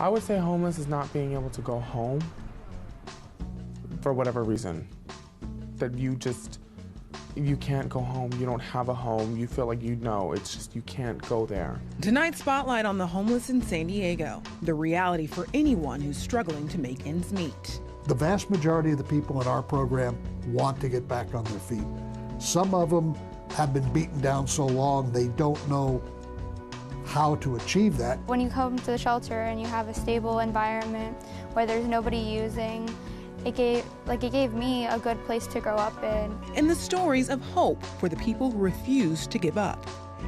I would say homeless is not being able to go home for whatever reason. That you can't go home, you don't have a home, you feel like it's just you can't go there. Tonight's spotlight on the homeless in San Diego, the reality for anyone who's struggling to make ends meet. The vast majority of the people in our program want to get back on their feet. Some of them have been beaten down so long they don't know how to achieve that. When you come to the shelter and you have a stable environment where there's nobody using, it gave me a good place to grow up in. And the stories of hope for the people who refuse to give up.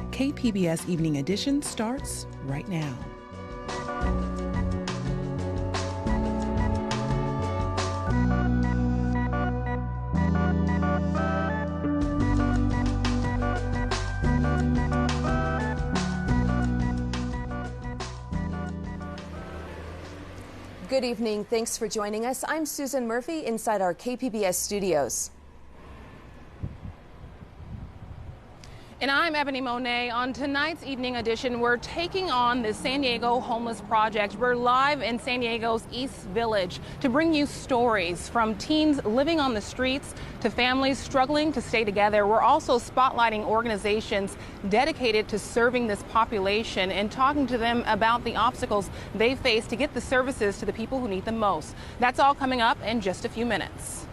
KPBS Evening Edition starts right now. Good evening. Thanks for joining us. I'm Susan Murphy inside our KPBS studios. And I'm Ebony Monet. On tonight's Evening Edition, we're taking on the San Diego Homeless Project. We're live in San Diego's East Village to bring you stories from teens living on the streets to families struggling to stay together. We're also spotlighting organizations dedicated to serving this population and talking to them about the obstacles they face to get the services to the people who need them most. That's all coming up in just a few minutes.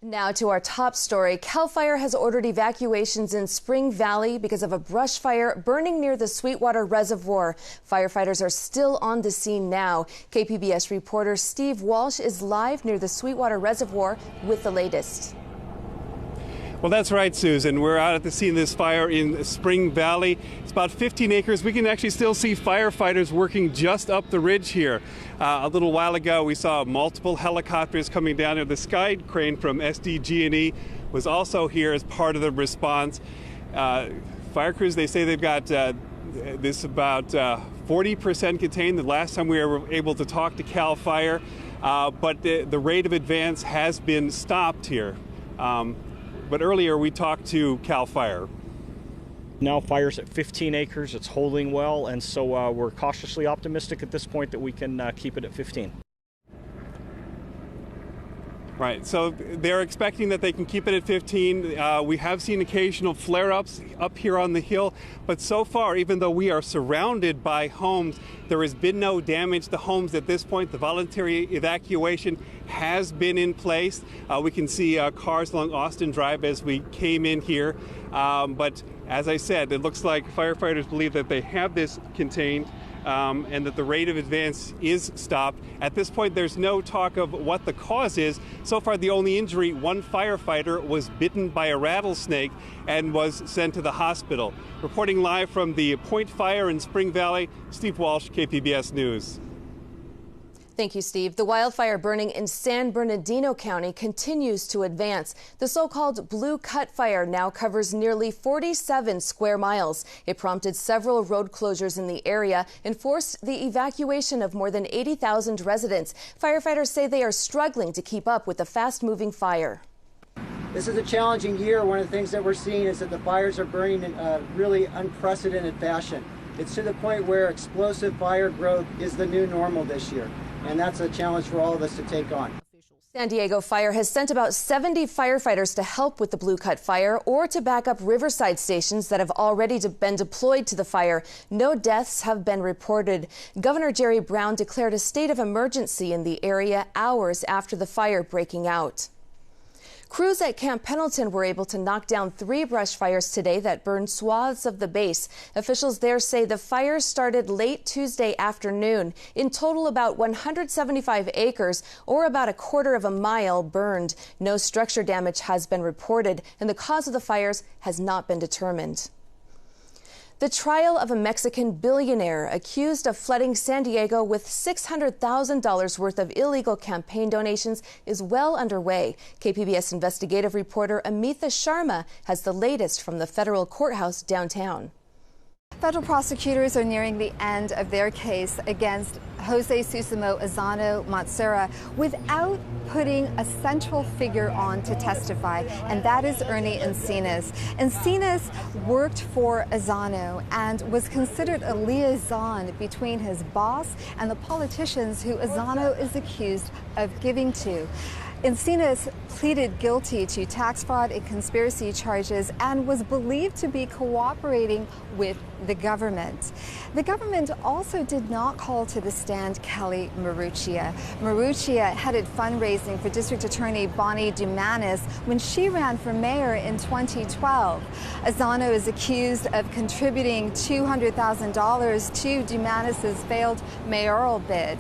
Now to our top story. CAL FIRE has ordered evacuations in Spring Valley because of a brush fire burning near the Sweetwater Reservoir. Firefighters are still on the scene now. KPBS reporter Steve Walsh is live near the Sweetwater Reservoir with the latest. Well, that's right, Susan. We're out at the scene of this fire in Spring Valley. It's about 15 acres. We can actually still see firefighters working just up the ridge here. A little while ago, we saw multiple helicopters coming down here. The sky crane from SDG&E was also here as part of the response. Fire crews, they say they've got this about 40% contained. The last time we were able to talk to CAL FIRE, but the rate of advance has been stopped here. But earlier we talked to CAL FIRE. Now fire's at 15 acres. It's holding well, and so we're cautiously optimistic at this point that we can keep it at 15. Right, so they're expecting that they can keep it at 15. We have seen occasional flare-ups up here on the hill, but so far, even though we are surrounded by homes, there has been no damage to homes at this point. The voluntary evacuation has been in place. We can see cars along Austin Drive as we came in here. But as I said, it looks like firefighters believe that they have this contained. And that the rate of advance is stopped. At this point, there's no talk of what the cause is. So far, the only injury, one firefighter was bitten by a rattlesnake and was sent to the hospital. Reporting live from the Point Fire in Spring Valley, Steve Walsh, KPBS News. Thank you, Steve. The wildfire burning in San Bernardino County continues to advance. The so-called Blue Cut Fire now covers nearly 47 square miles. It prompted several road closures in the area and forced the evacuation of more than 80,000 residents. Firefighters say they are struggling to keep up with the fast-moving fire. This is a challenging year. One of the things that we're seeing is that the fires are burning in a really unprecedented fashion. It's to the point where explosive fire growth is the new normal this year. And that's a challenge for all of us to take on. San Diego Fire has sent about 70 firefighters to help with the Blue Cut Fire or to back up Riverside stations that have already been deployed to the fire. No deaths have been reported. Governor Jerry Brown declared a state of emergency in the area hours after the fire breaking out. Crews at Camp Pendleton were able to knock down 3 brush fires today that burned swaths of the base. Officials there say the fires started late Tuesday afternoon. In total, about 175 acres, or about a quarter of a mile, burned. No structure damage has been reported, and the cause of the fires has not been determined. The trial of a Mexican billionaire accused of flooding San Diego with $600,000 worth of illegal campaign donations is well underway. KPBS investigative reporter Amitha Sharma has the latest from the federal courthouse downtown. Federal prosecutors are nearing the end of their case against Jose Susamo Azano Matsura without putting a central figure on to testify, and that is Ernie Encinas. Encinas worked for Azano and was considered a liaison between his boss and the politicians who Azano is accused of giving to. Encinas pleaded guilty to tax fraud and conspiracy charges and was believed to be cooperating with the government. The government also did not call to the stand Kelly Maruccia. Maruccia headed fundraising for District Attorney Bonnie Dumanis when she ran for mayor in 2012. Azano is accused of contributing $200,000 to Dumanis's failed mayoral bid.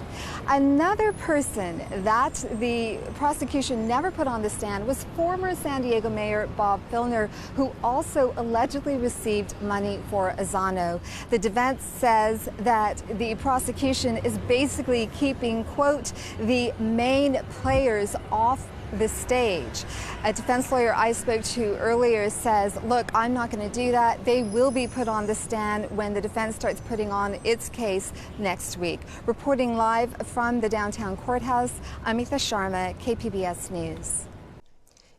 Another person that the prosecution never put on the stand was former San Diego Mayor Bob Filner, who also allegedly received money for Azano. The defense says that the prosecution is basically keeping, quote, the main players off the stage. A defense lawyer I spoke to earlier says, look, I'm not going to do that. They will be put on the stand when the defense starts putting on its case next week. Reporting live from the downtown courthouse, Amita Sharma, KPBS News.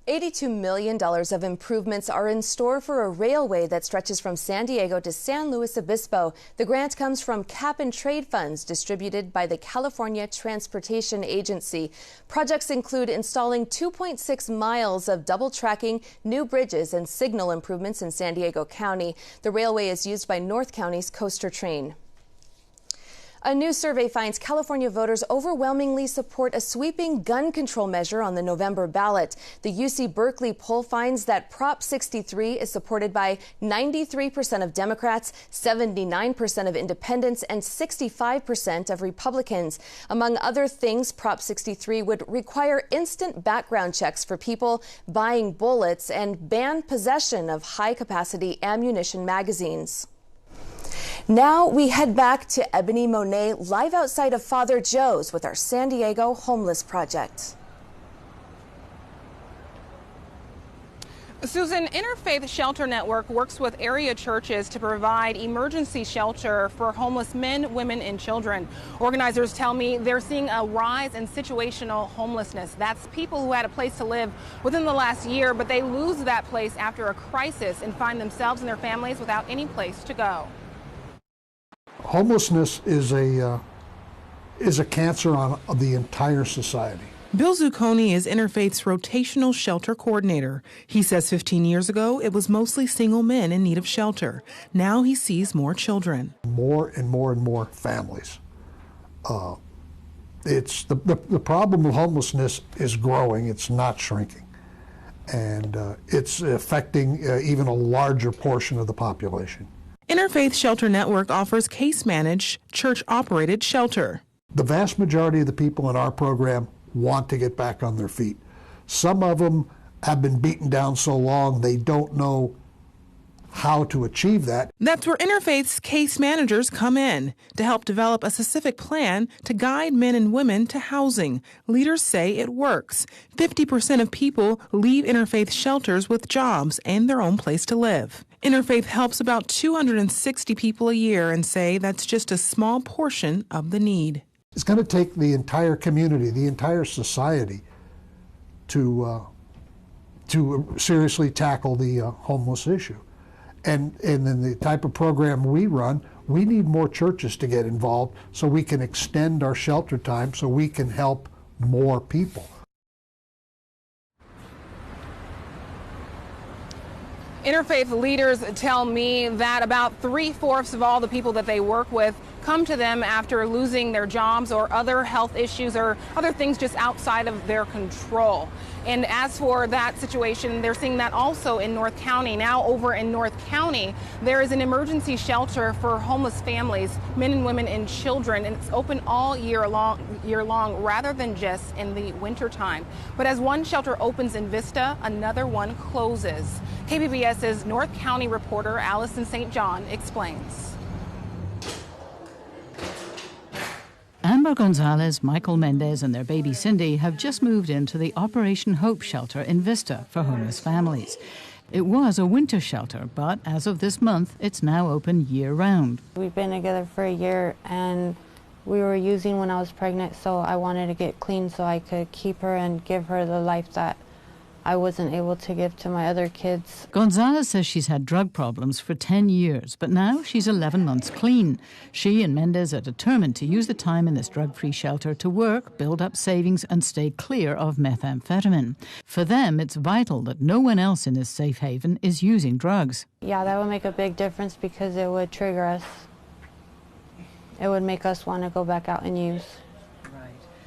$82 million of improvements are in store for a railway that stretches from San Diego to San Luis Obispo. The grant comes from cap and trade funds distributed by the California Transportation Agency. Projects include installing 2.6 miles of double tracking, new bridges, and signal improvements in San Diego County. The railway is used by North County's Coaster Train. A new survey finds California voters overwhelmingly support a sweeping gun control measure on the November ballot. The UC Berkeley poll finds that Prop 63 is supported by 93% of Democrats, 79% of independents, and 65% of Republicans. Among other things, Prop 63 would require instant background checks for people buying bullets and ban possession of high-capacity ammunition magazines. Now we head back to Ebony Monet live outside of Father Joe's with our San Diego Homeless Project. Susan, Interfaith Shelter Network works with area churches to provide emergency shelter for homeless men, women, and children. Organizers tell me they're seeing a rise in situational homelessness. That's people who had a place to live within the last year, but they lose that place after a crisis and find themselves and their families without any place to go. Homelessness is a cancer on the entire society. Bill Zucconi is Interfaith's rotational shelter coordinator. He says 15 years ago, it was mostly single men in need of shelter. Now he sees more children. More and more and more families. It's the problem of homelessness is growing. It's not shrinking. And it's affecting even a larger portion of the population. Interfaith Shelter Network offers case-managed, church-operated shelter. The vast majority of the people in our program want to get back on their feet. Some of them have been beaten down so long they don't know how to achieve that. That's where Interfaith's case managers come in to help develop a specific plan to guide men and women to housing. Leaders say it works. 50% of people leave Interfaith shelters with jobs and their own place to live. Interfaith helps about 260 people a year and say that's just a small portion of the need. It's going to take the entire community, the entire society to seriously tackle the homeless issue. And in the type of program we run, we need more churches to get involved so we can extend our shelter time so we can help more people. Interfaith leaders tell me that about 3/4 of all the people that they work with come to them after losing their jobs or other health issues or other things just outside of their control. And as for that situation, they're seeing that also in North County. Now over in North County, there is an emergency shelter for homeless families, men and women and children, and it's open all year long rather than just in the wintertime. But as one shelter opens in Vista, another one closes. KPBS's North County reporter Allison St. John explains. Amber Gonzalez, Michael Mendez, and their baby Cindy have just moved into the Operation Hope shelter in Vista for homeless families. It was a winter shelter, but as of this month, it's now open year-round. We've been together for a year, and we were using when I was pregnant, so I wanted to get clean so I could keep her and give her the life that I wasn't able to give to my other kids. Gonzalez says she's had drug problems for 10 years, but now she's 11 months clean. She and Mendez are determined to use the time in this drug-free shelter to work, build up savings, and stay clear of methamphetamine. For them, it's vital that no one else in this safe haven is using drugs. Yeah, that would make a big difference because it would trigger us. It would make us want to go back out and use.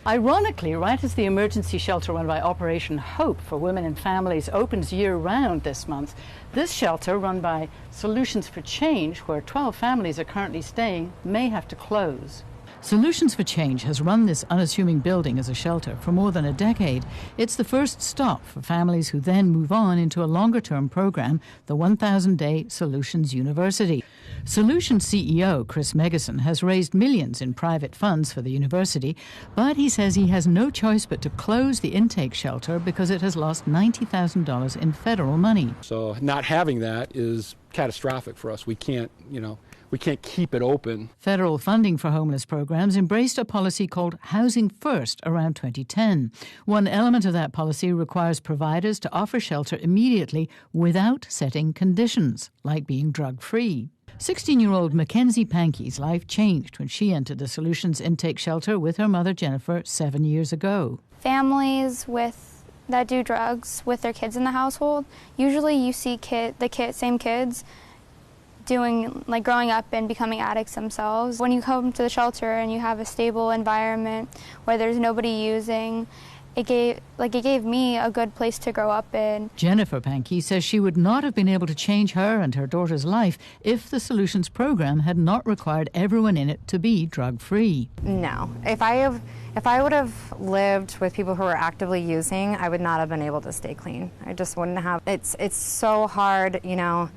Ironically, right as the emergency shelter run by Operation Hope for Women and Families opens year-round this month, this shelter run by Solutions for Change, where 12 families are currently staying, may have to close. Solutions for Change has run this unassuming building as a shelter for more than a decade. It's the first stop for families who then move on into a longer-term program, the 1,000-day Solutions University. Solutions CEO Chris Megason has raised millions in private funds for the university, but he says he has no choice but to close the intake shelter because it has lost $90,000 in federal money. So not having that is catastrophic for us. We can't keep it open. Federal funding for homeless programs embraced a policy called Housing First around 2010. One element of that policy requires providers to offer shelter immediately without setting conditions, like being drug-free. 16-year-old Mackenzie Pankey's life changed when she entered the Solutions intake shelter with her mother Jennifer 7 years ago. Families that do drugs with their kids in the household, usually you see same kids growing up and becoming addicts themselves. When you come to the shelter and you have a stable environment where there's nobody using, it gave me a good place to grow up in. Jennifer Pankey says she would not have been able to change her and her daughter's life if the Solutions program had not required everyone in it to be drug-free. No. If I would have lived with people who were actively using, I would not have been able to stay clean. I just wouldn't have. It's so hard, you know.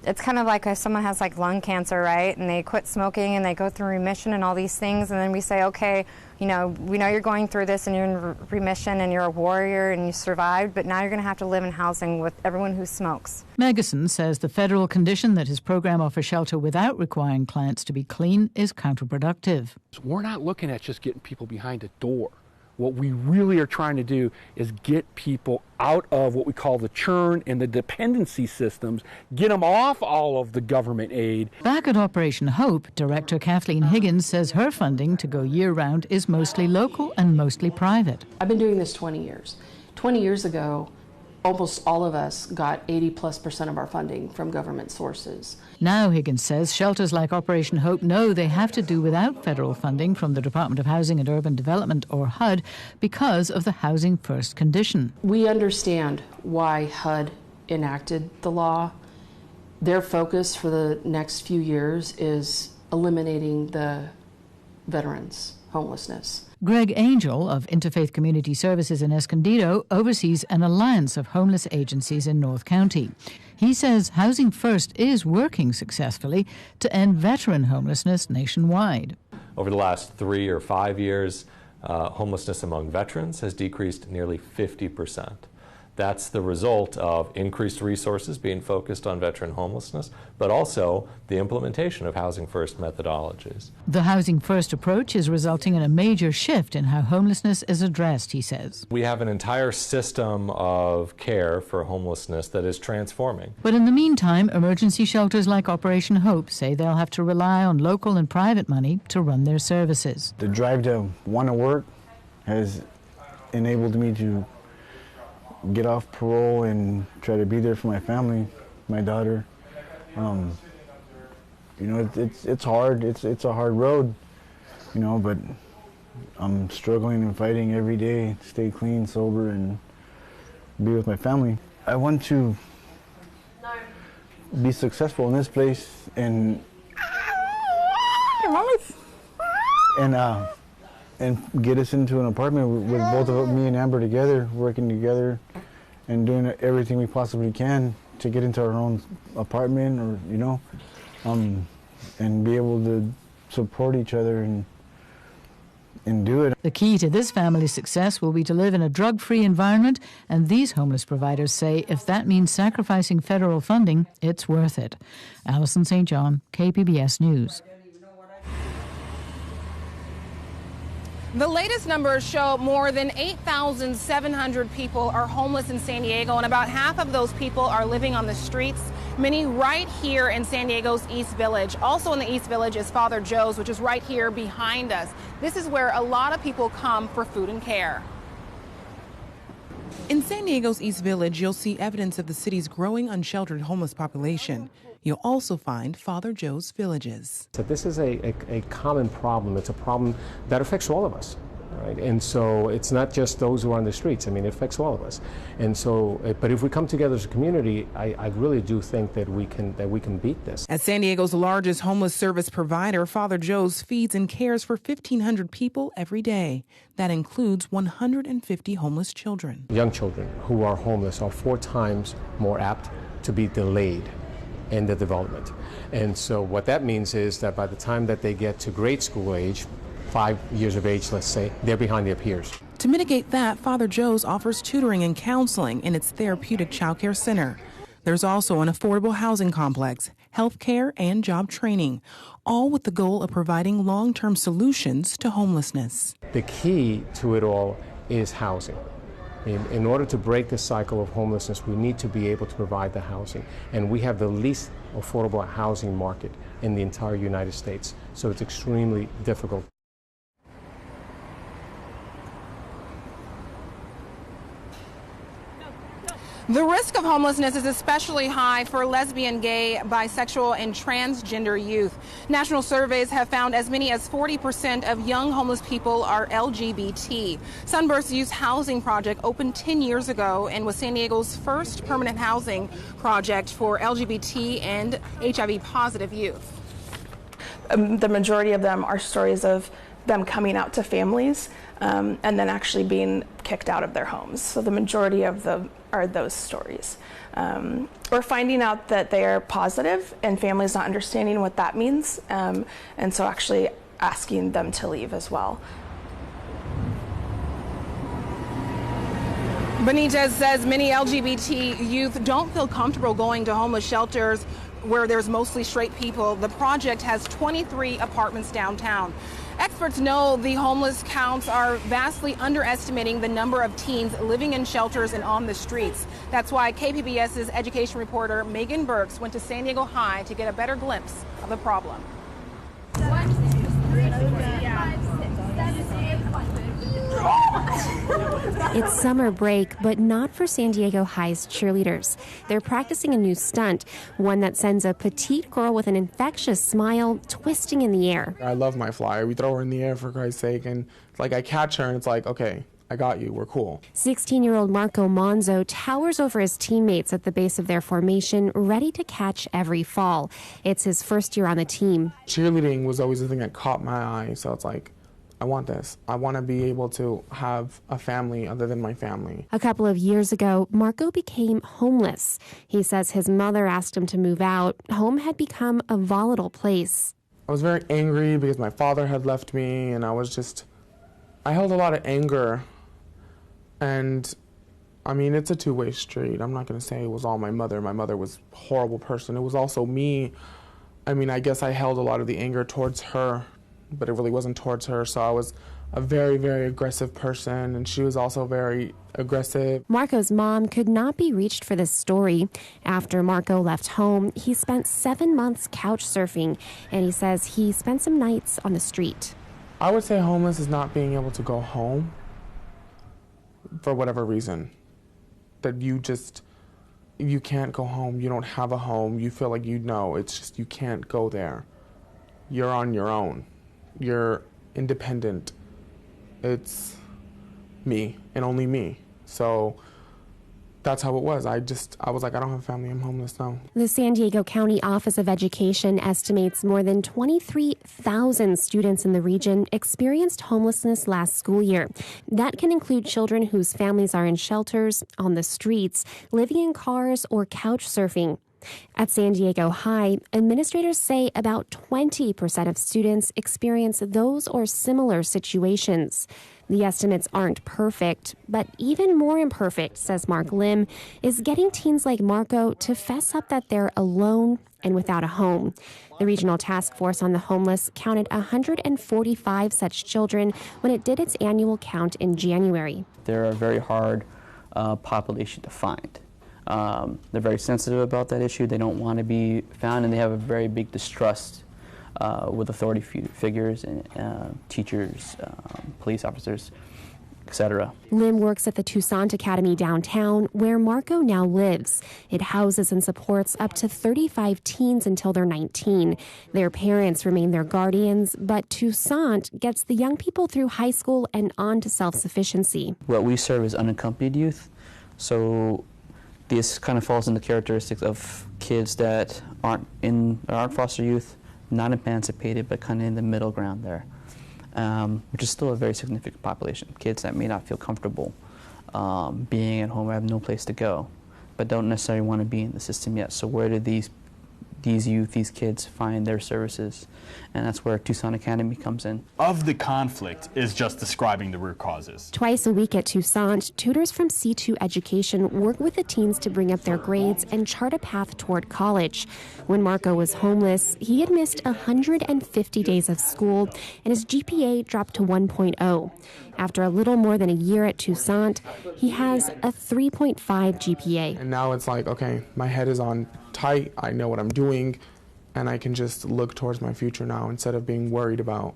It's kind of like if someone has lung cancer, right? And they quit smoking and they go through remission and all these things, and then we say, okay, you know, we know you're going through this and you're in remission and you're a warrior and you survived, but now you're going to have to live in housing with everyone who smokes. Megason says the federal condition that his program offers shelter without requiring clients to be clean is counterproductive. We're not looking at just getting people behind a door. What we really are trying to do is get people out of what we call the churn and the dependency systems, get them off all of the government aid. Back at Operation Hope, Director Kathleen Higgins says her funding to go year-round is mostly local and mostly private. I've been doing this 20 years. 20 years ago, almost all of us got 80+% of our funding from government sources. Now, Higgins says, shelters like Operation Hope know they have to do without federal funding from the Department of Housing and Urban Development, or HUD, because of the Housing First condition. We understand why HUD enacted the law. Their focus for the next few years is eliminating the veterans' homelessness. Greg Angel of Interfaith Community Services in Escondido oversees an alliance of homeless agencies in North County. He says Housing First is working successfully to end veteran homelessness nationwide. Over the last 3 or 5 years, homelessness among veterans has decreased nearly 50%. That's the result of increased resources being focused on veteran homelessness, but also the implementation of Housing First methodologies. The Housing First approach is resulting in a major shift in how homelessness is addressed, he says. We have an entire system of care for homelessness that is transforming. But in the meantime, emergency shelters like Operation Hope say they'll have to rely on local and private money to run their services. The drive to want to work has enabled me to get off parole and try to be there for my family, my daughter. You know, it's hard. It's a hard road, you know, but I'm struggling and fighting every day to stay clean, sober, and be with my family. I want to be successful in this place and get us into an apartment with both of me and Amber together, working together and doing everything we possibly can to get into our own apartment, or, you know, and be able to support each other do it. The key to this family's success will be to live in a drug-free environment, and these homeless providers say if that means sacrificing federal funding, it's worth it. Alison St. John, KPBS News. The latest numbers show more than 8,700 people are homeless in San Diego, and about half of those people are living on the streets, many right here in San Diego's East Village. Also in the East Village is Father Joe's, which is right here behind us. This is where a lot of people come for food and care. In San Diego's East Village, you'll see evidence of the city's growing unsheltered homeless population. You'll also find Father Joe's villages. So this is a common problem. It's a problem that affects all of us, right? And so it's not just those who are on the streets. I mean, it affects all of us. And so, but if we come together as a community, I really do think that we can beat this. As San Diego's largest homeless service provider, Father Joe's feeds and cares for 1,500 people every day. That includes 150 homeless children. Young children who are homeless are 4 times more apt to be delayed in the development. And so what that means is that by the time that they get to grade school age, 5 years of age, let's say, they're behind their peers. To mitigate that, Father Joe's offers tutoring and counseling in its therapeutic child care center. There's also an affordable housing complex, health care, and job training, all with the goal of providing long-term solutions to homelessness. The key to it all is housing. In order to break the cycle of homelessness, we need to be able to provide the housing. And we have the least affordable housing market in the entire United States. So it's extremely difficult. The risk of homelessness is especially high for lesbian, gay, bisexual, and transgender youth. National surveys have found as many as 40% of young homeless people are LGBT. Sunburst Youth Housing Project opened 10 years ago and was San Diego's first permanent housing project for LGBT and HIV-positive youth. The majority of them are stories of them coming out to families and then actually being kicked out of their homes. So the majority of them are those stories. Or finding out that they are positive and families not understanding what that means, and so actually asking them to leave as well. Benitez says many LGBT youth don't feel comfortable going to homeless shelters where there's mostly straight people. The project has 23 apartments downtown. Experts know the homeless counts are vastly underestimating the number of teens living in shelters and on the streets. That's why KPBS's education reporter Megan Burks went to San Diego High to get a better glimpse of the problem. It's summer break, but not for San Diego High's cheerleaders. They're practicing a new stunt, one that sends a petite girl with an infectious smile twisting in the air. I love my flyer. We throw her in the air for Christ's sake, and like I catch her and it's like, okay, I got you, we're cool. 16-year-old Marco Monzo towers over his teammates at the base of their formation, ready to catch every fall. It's his first year on the team. Cheerleading was always the thing that caught my eye, so it's like, I want this. I want to be able to have a family other than my family. A couple of years ago, Marco became homeless. He says his mother asked him to move out. Home had become a volatile place. I was very angry because my father had left me, and I held a lot of anger. And I mean, it's a two-way street. I'm not going to say it was all my mother. My mother was a horrible person. It was also me. I mean, I guess I held a lot of the anger towards her, but it really wasn't towards her. So I was a very, very aggressive person, and she was also very aggressive. Marco's mom could not be reached for this story. After Marco left home, he spent 7 months couch surfing, and he says he spent some nights on the street. I would say homeless is not being able to go home for whatever reason. That you can't go home, you don't have a home, you feel like it's just you can't go there. You're on your own. You're independent. It's me and only me. So that's how it was. I was like, I don't have a family, I'm homeless now. The San Diego County Office of Education estimates more than 23,000 students in the region experienced homelessness last school year. That can include children whose families are in shelters, on the streets, living in cars, or couch surfing. At San Diego High, administrators say about 20% of students experience those or similar situations. The estimates aren't perfect, but even more imperfect, says Mark Lim, is getting teens like Marco to fess up that they're alone and without a home. The Regional Task Force on the Homeless counted 145 such children when it did its annual count in January. They're a very hard population to find. They're very sensitive about that issue. They don't want to be found, and they have a very big distrust with authority figures and teachers, police officers, etc. Lim works at the Toussaint Academy downtown, where Marco now lives. It houses and supports up to 35 teens until they're 19. Their parents remain their guardians, but Toussaint gets the young people through high school and on to self-sufficiency. What we serve is unaccompanied youth, so this kind of falls into characteristics of kids that aren't foster youth, not emancipated, but kind of in the middle ground there. Which is still a very significant population. Kids that may not feel comfortable being at home, have no place to go, but don't necessarily want to be in the system yet. So where do these youth, these kids find their services? And that's where Toussaint Academy comes in. Of the conflict is just describing the root causes. Twice a week at Toussaint, tutors from C2 Education work with the teens to bring up their grades and chart a path toward college. When Marco was homeless, he had missed 150 days of school, and his GPA dropped to 1.0. After a little more than a year at Toussaint, he has a 3.5 GPA. And now it's like, okay, my head is on tight, I know what I'm doing, and I can just look towards my future now instead of being worried about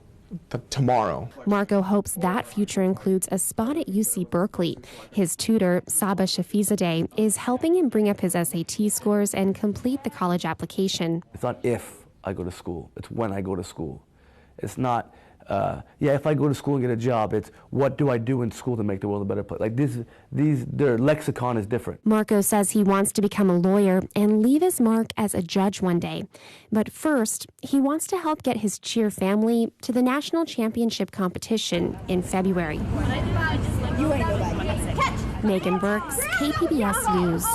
tomorrow. Marco hopes that future includes a spot at UC Berkeley. His tutor, Saba Shafizadeh, is helping him bring up his SAT scores and complete the college application. It's not if I go to school, it's when I go to school. It's not, if I go to school and get a job, it's what do I do in school to make the world a better place. Like their lexicon is different. Marco says he wants to become a lawyer and leave his mark as a judge one day. But first, he wants to help get his cheer family to the national championship competition in February. Megan Burks, KPBS News.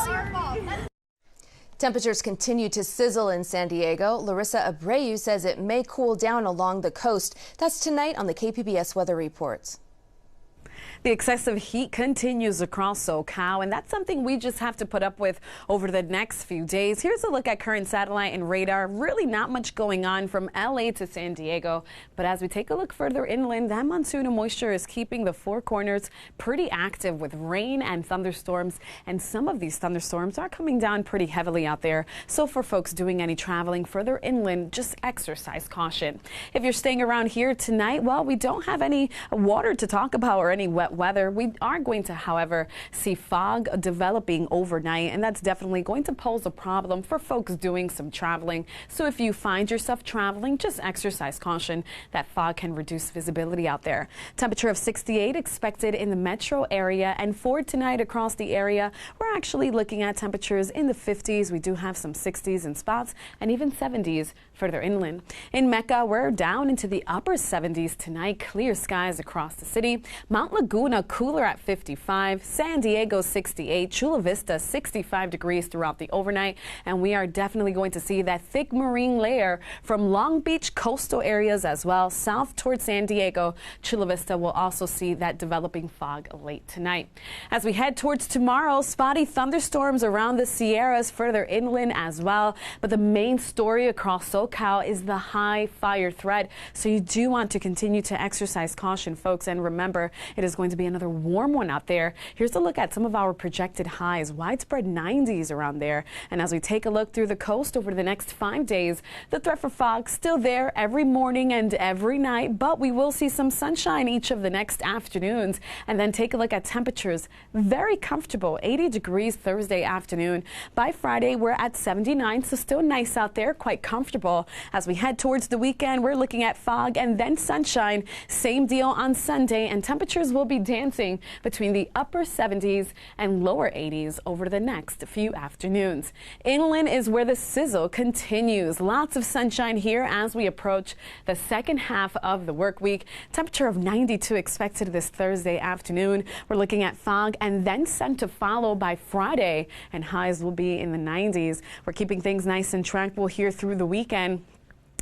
Temperatures continue to sizzle in San Diego. Larissa Abreu says it may cool down along the coast. That's tonight on the KPBS Weather Reports. The excessive heat continues across SoCal, and that's something we just have to put up with over the next few days. Here's a look at current satellite and radar. Really not much going on from LA to San Diego. But as we take a look further inland, that monsoon of moisture is keeping the Four Corners pretty active with rain and thunderstorms. And some of these thunderstorms are coming down pretty heavily out there. So for folks doing any traveling further inland, just exercise caution. If you're staying around here tonight, well, we don't have any water to talk about or any wet weather. We are going to, however, see fog developing overnight, and that's definitely going to pose a problem for folks doing some traveling. So if you find yourself traveling, just exercise caution. That fog can reduce visibility out there. Temperature of 68 expected in the metro area, and for tonight across the area, we're actually looking at temperatures in the 50s. We do have some 60s in spots and even 70s further inland. In Mecca, we're down into the upper 70s tonight. Clear skies across the city. Mount Laguna cooler at 55, San Diego 68, Chula Vista 65 degrees throughout the overnight, and we are definitely going to see that thick marine layer from Long Beach coastal areas as well. South towards San Diego, Chula Vista will also see that developing fog late tonight. As we head towards tomorrow, spotty thunderstorms around the Sierras further inland as well, but the main story across SoCal is the high fire threat, so you do want to continue to exercise caution, folks, and remember, it is going to be another warm one out there. Here's a look at some of our projected highs, widespread 90s around there. And as we take a look through the coast over the next 5 days, the threat for fog still there every morning and every night, but we will see some sunshine each of the next afternoons. And then take a look at temperatures. Very comfortable, 80 degrees Thursday afternoon. By Friday, we're at 79, so still nice out there, quite comfortable. As we head towards the weekend, we're looking at fog and then sunshine. Same deal on Sunday, and temperatures will will be dancing between the upper 70s and lower 80s over the next few afternoons. Inland is where the sizzle continues. Lots of sunshine here as we approach the second half of the work week. Temperature of 92 expected this Thursday afternoon. We're looking at fog and then sun to follow by Friday, and highs will be in the 90s. We're keeping things nice and tranquil here through the weekend.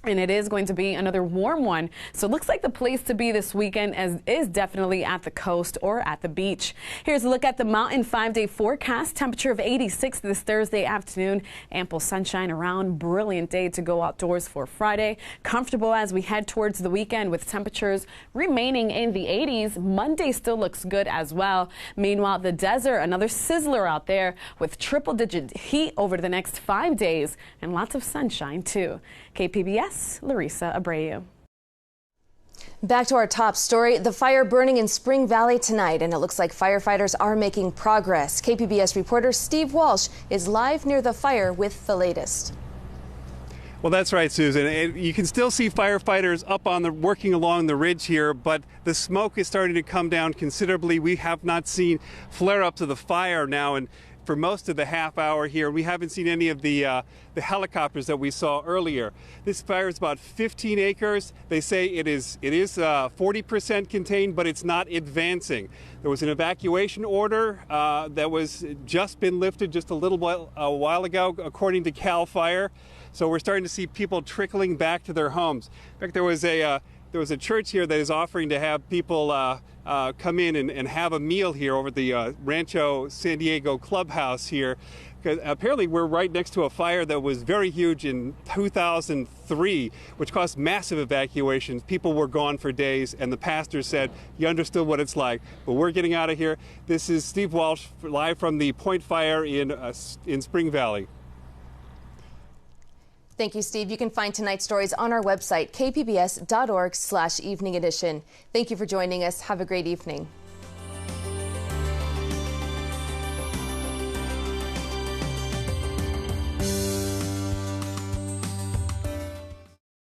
And it is going to be another warm one. So it looks like the place to be this weekend is definitely at the coast or at the beach. Here's a look at the mountain 5-day forecast. Temperature of 86 this Thursday afternoon. Ample sunshine around. Brilliant day to go outdoors for Friday. Comfortable as we head towards the weekend with temperatures remaining in the 80s. Monday still looks good as well. Meanwhile, the desert, another sizzler out there with triple-digit heat over the next 5 days and lots of sunshine too. KPBS, Larissa Abreu. Back to our top story. The fire burning in Spring Valley tonight, and it looks like firefighters are making progress. KPBS reporter Steve Walsh is live near the fire with the latest. Well, that's right, Susan. You can still see firefighters up on working along the ridge here, but the smoke is starting to come down considerably. We have not seen flare-ups of the fire now, and for most of the half hour here, we haven't seen any of the helicopters that we saw earlier. This fire is about 15 acres. They say it is 40% contained, but it's not advancing. There was an evacuation order that was just been lifted just a while ago, according to CAL FIRE. So we're starting to see people trickling back to their homes. In fact, there was a church here that is offering to have people come in and have a meal here over at the Rancho San Diego clubhouse here. Apparently we're right next to a fire that was very huge in 2003, which caused massive evacuations. People were gone for days, and the pastor said he understood what it's like. But we're getting out of here. This is Steve Walsh live from the Point Fire in Spring Valley. Thank you, Steve. You can find tonight's stories on our website, kpbs.org/evening edition. Thank you for joining us. Have a great evening.